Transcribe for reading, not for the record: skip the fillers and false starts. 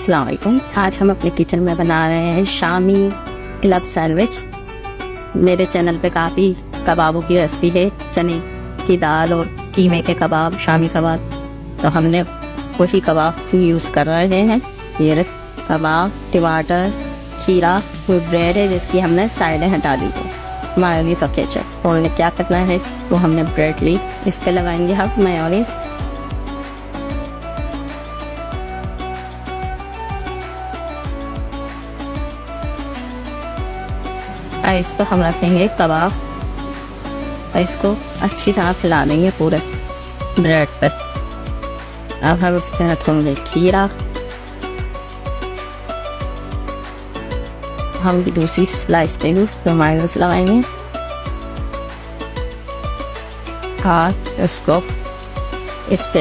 अस्सलाम वालेकुम। आज हम अपने किचन में बना रहे हैं शामी क्लब सैंडविच। मेरे चैनल पे काफ़ी कबाबों की रेसिपी है, चने की दाल और कीमे के कबाब, शामी कबाब। तो हमने वही कबाब यूज़ कर रहे हैं। ये कबाब, टमाटर, खीरा, कोई ब्रेड है जिसकी हमने साइडें हटा दी है, मायोनीज और केचप। और क्या करना है, तो हमने ब्रेड ली, इस पर लगाएंगे हम मायोनीज। इस पर हम रखेंगे कबाब और इसको अच्छी तरह फैला देंगे पूरे ब्रेड पर। अब हम इस पर रखेंगे खीरा। हम भी दूसरी स्लाइस पे भी मायोनीज लगाएंगे और इसको इस पे